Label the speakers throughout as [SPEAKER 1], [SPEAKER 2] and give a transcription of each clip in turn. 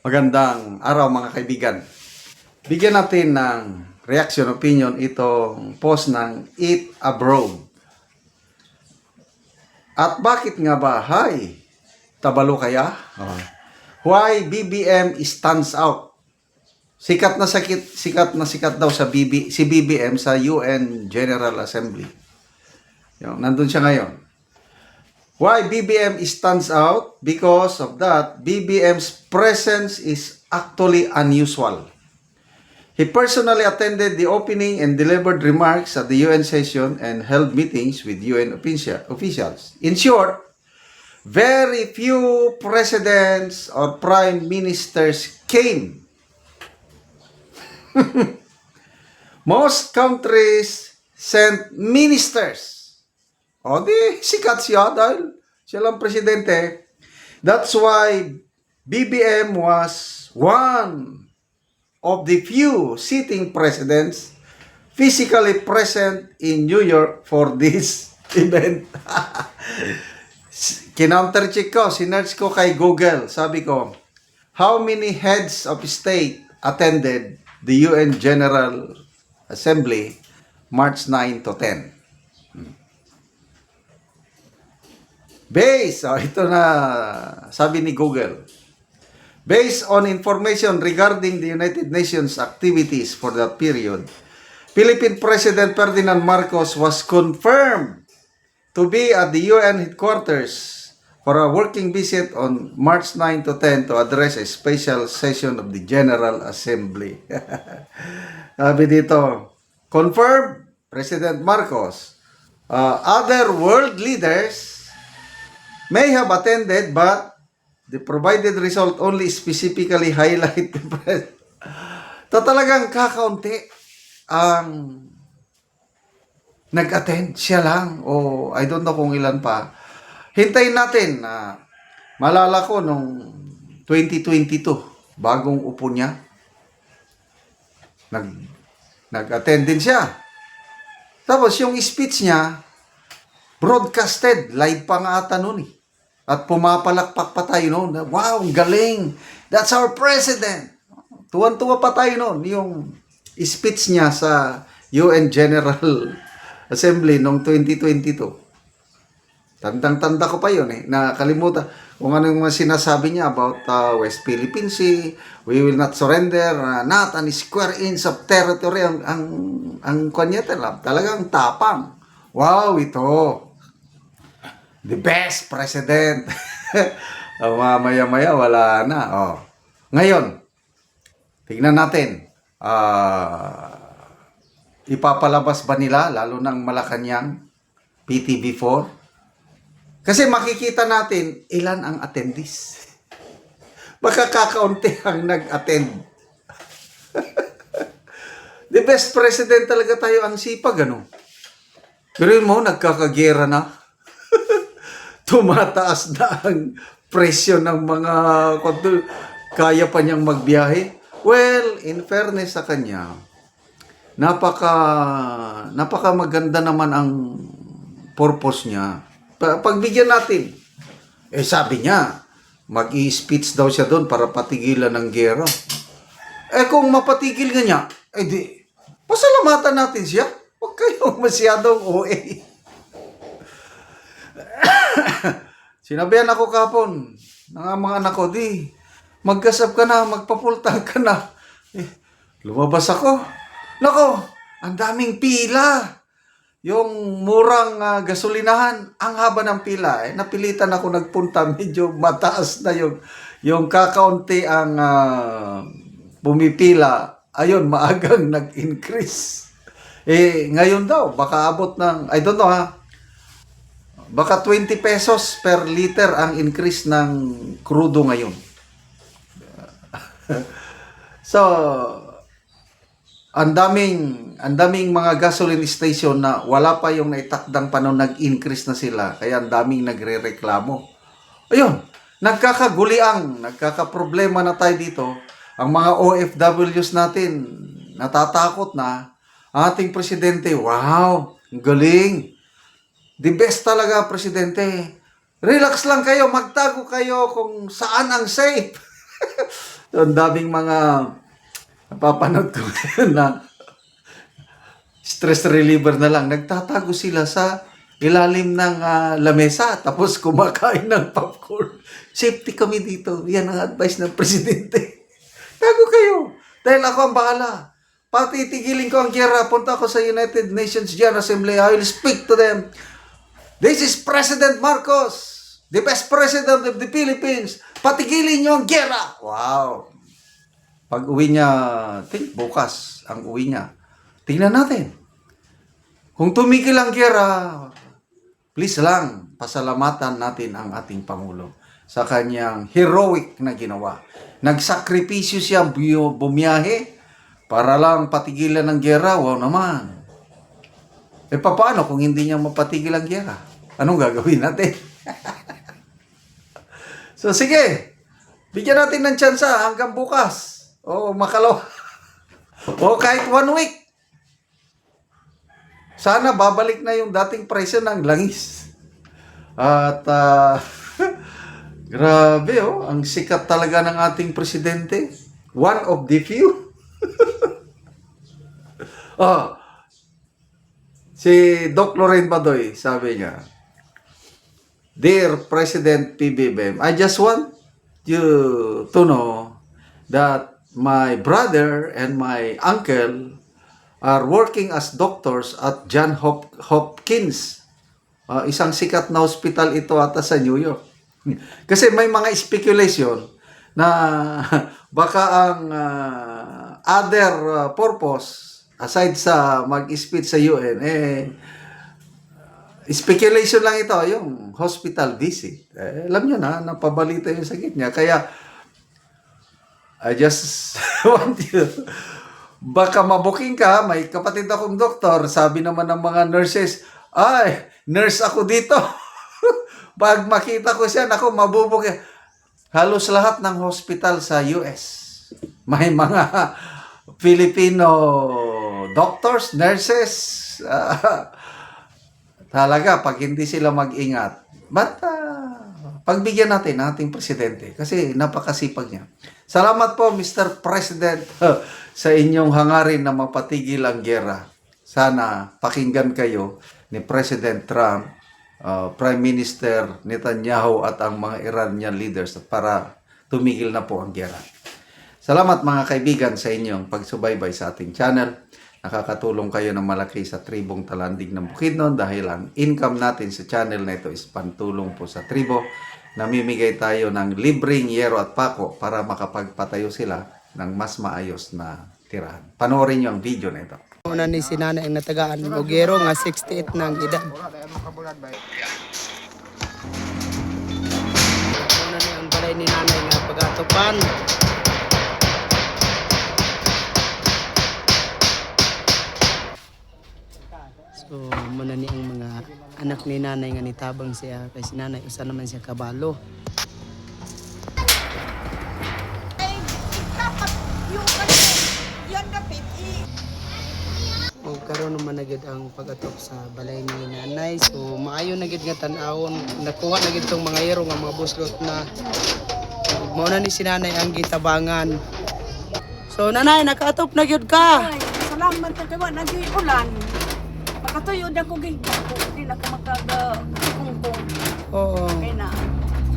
[SPEAKER 1] Magandang araw mga kaibigan. Bigyan natin ng reaction opinion itong post ng Eat Abroad. At bakit nga ba? Hi, tabalo kaya? Why BBM stands out? Sikat na sikat daw si BBM sa UN General Assembly. Nandun siya ngayon. Why BBM stands out? Because of that, BBM's presence is actually unusual. He personally attended the opening and delivered remarks at the UN session and held meetings with UN officials. In short, very few presidents or prime ministers came. Most countries sent ministers. O di, sikat siya dahil siya lang presidente. That's why BBM was one of the few sitting presidents physically present in New York for this event. Kinounter-check ko, sinerch ko kay Google. Sabi ko, how many heads of state attended the UN General Assembly March 9 to 10? Ito na sabi ni Google. Based on information regarding the United Nations activities for that period, Philippine President Ferdinand Marcos was confirmed to be at the UN headquarters for a working visit on March 9 to 10 to address a special session of the General Assembly. Sabi dito, confirmed President Marcos. Other world leaders may have attended, but the provided result only specifically highlight the press. Talagang kakaunti ang nag-attend. Siya lang. O I don't know kung ilan pa. Hintayin natin na malala ko nung 2022, bagong upo niya, nag-attend din siya. Tapos yung speech niya, broadcasted, live pa nga ata nun eh. At pumapalakpak pa tayo noon. Wow, galing! That's our president! Tuwan-tuwa pa tayo noon. Yung speech niya sa UN General Assembly noong 2022. Tandang-tanda ko pa yun eh. Nakalimutan kung ano yung sinasabi niya about West Philippine Sea. We will not surrender. Not an square inch of territory. Ang kanya talagang tapang. Wow, ito. The best president. Maya-maya, wala na. Ngayon, tignan natin. Ipapalabas ba nila, lalo ng Malacanang, PTV4? Kasi makikita natin, ilan ang attendees. Baka kakaunti ang nag-attend. The best president talaga tayo, ang sipag, ano? Pero yun mo, nagkakagera na. Tumataas na ang presyo ng mga kaya pa niyang magbiyahe. Well, in fairness sa kanya, napaka maganda naman ang purpose niya. Pagbigyan natin. Sabi niya, mag-i-speech daw siya doon para patigilan ng gera. Kung mapatigil nga niya, di, pasalamatan natin siya. Huwag kayong masyadong OA. Sinabihan ako kapon ng mga anak ko, di, magkasap ka na, magpapultang ka na. Lumabas ako. Nako, ang daming pila. Yung murang gasolinahan, ang haba ng pila. Napilitan ako nagpunta, medyo mataas na yung kakaunti ang pumipila. Ayun, maagang nag-increase. Ngayon daw, baka abot ng, I don't know baka 20 pesos per liter ang increase ng crudo ngayon. So, ang daming mga gasoline station na wala pa yung naitakdang panahon, nag-increase na sila. Kaya ang daming nagre-reklamo. Ayun, nagkakaproblema na tayo dito. Ang mga OFWs natin, natatakot na. Ating presidente, wow, galing. The best talaga, presidente. Relax lang kayo, magtago kayo kung saan ang safe. Ang daming mga napapanood ko na stress reliever na lang. Nagtatago sila sa ilalim ng lamesa tapos kumakain ng popcorn. Safety kami dito. Yan ang advice ng presidente. Tago kayo. Dahil ako ang bahala. Patitigilin ko ang giyera. Punta ako sa United Nations General Assembly. I will speak to them. This is President Marcos, the best president of the Philippines. Patigilin niyo ang giyera. Wow. Pag uwi niya, bukas ang uwi niya. Tingnan natin. Kung tumigil ang giyera, please lang, pasalamatan natin ang ating Pangulo sa kanyang heroic na ginawa. Nagsakripisyo siya bumiyahe para lang patigilan ang giyera. Wow naman. Paano kung hindi niya mapatigil ang giyera? Anong gagawin natin? So sige, bigyan natin ng tsansa hanggang bukas. O makalaw. O kahit 1 week. Sana babalik na yung dating presyo ng langis. At grabe ang sikat talaga ng ating presidente. One of the few. Si Doc Loren Badoy, sabi niya, Dear President PBBM, I just want you to know that my brother and my uncle are working as doctors at Johns Hopkins. Isang sikat na hospital ito ata sa New York. Kasi may mga speculation na baka ang other purpose aside sa mag-speech sa UN, speculation lang ito, yung hospital visit. Alam nyo na, napabalita yung sakit niya. Kaya, I just want you, baka mabuking ka, may kapatid akong doktor, sabi naman ng mga nurses, ay, nurse ako dito. Pag makita ko siya, ako mabubuking. Halos lahat ng hospital sa US, may mga Filipino doctors, nurses, talaga, pag hindi sila mag-ingat, pagbigyan natin ang ating presidente kasi napakasipag niya. Salamat po, Mr. President, sa inyong hangarin na mapatigil ang giyera. Sana pakinggan kayo ni President Trump, Prime Minister Netanyahu at ang mga Iranian leaders para tumigil na po ang giyera. Salamat mga kaibigan sa inyong pagsubaybay sa ating channel. Nakakatulong kayo ng malaki sa tribong Talandig ng Bukidnon dahil ang income natin sa channel na ito is pantulong po sa tribo. Namimigay tayo ng libreng yero at pako para makapagpatayo sila ng mas maayos na tirahan. Panoorin nyo ang video na ito.
[SPEAKER 2] Una ni sinanay ang natagaan og yero nga 68 ng edad. Una ni ang balay ni nanay nga pagatupan. So, muna ni ang mga anak ni nanay nga nitabang siya kay si nanay usa naman siya kabalo. O karon naman na gid ang pag-atok sa balay ni nanay. So, maayo na gid nga tan-awon. Nakuha na gid tong mga yero nga mga buslot na mao na ni si nanay ang gitabangan. So, nanay nakaatop na gyud ka.
[SPEAKER 3] Ay, salamat ka kay wa nagyoy ulan. Makatuyod ako gihapon, hindi na ka makagkungkong.
[SPEAKER 2] Oo.
[SPEAKER 3] Kaya na,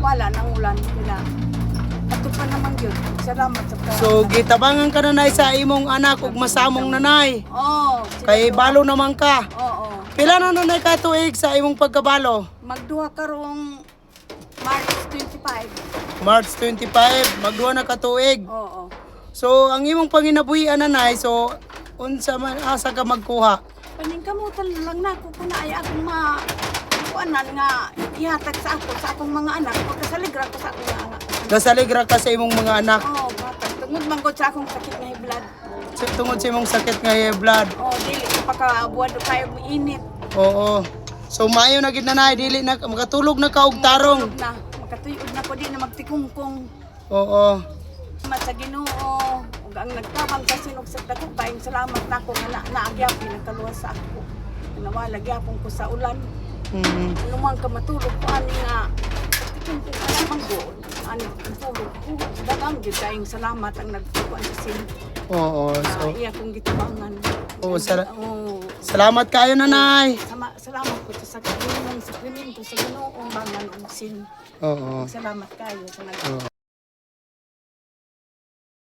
[SPEAKER 3] wala nang ulan nila. Ato pa naman yun. Salamat sa ka.
[SPEAKER 2] So, gitabangan ka nanay sa imong anak ug masamong nanay.
[SPEAKER 3] Oo.
[SPEAKER 2] Kay balo naman ka.
[SPEAKER 3] Oo.
[SPEAKER 2] Pila na nanay ka tuig sa imong pagkabalo?
[SPEAKER 3] Magduha karong March 25.
[SPEAKER 2] March 25, magduha na ka tuig.
[SPEAKER 3] Oo.
[SPEAKER 2] So, ang imong panginabuhian nanay, so unsa man asa ka magkuha?
[SPEAKER 3] Paningkamutan lang na ako kung naay akong kuanan nga ihatag sa akong mga anak. Magkasaligra ko sa akong mga anak.
[SPEAKER 2] Gasaligra ka sa imong mga anak.
[SPEAKER 3] Oo, batag. Tungod man ko sa akong sakit nga blood.
[SPEAKER 2] Tungod sa imong sakit nga high blood.
[SPEAKER 3] Oo, dili ko pakabuwad kayo init.
[SPEAKER 2] Oo. So, maayo na gid nanay, dili na makatulog na ka og tarong.
[SPEAKER 3] Na, makatuyod na ko di na magtikungkong.
[SPEAKER 2] Oo.
[SPEAKER 3] Salamat sa Ginoo. Ug ang nagtabang sa sinugsad ako, paing salamat na ako nga naagyaw pinagkaluwas sa ako. Nawala gyapon ko sa ulan.
[SPEAKER 2] Mm.
[SPEAKER 3] Ano man ka matulog ko ani nga tikungkong alam ang goon. ani tulog ko. Dagang gid kaayong salamat ang nagkuan sa sin.
[SPEAKER 2] Oo. So,
[SPEAKER 3] Iya kong gitabangan.
[SPEAKER 2] Oo,
[SPEAKER 3] Oo.
[SPEAKER 2] salamat kayo, nanay.
[SPEAKER 3] Salamat po sa sakrimen, sa Ginoo, bangan og sin.
[SPEAKER 2] Oo.
[SPEAKER 3] Salamat kayo sa nag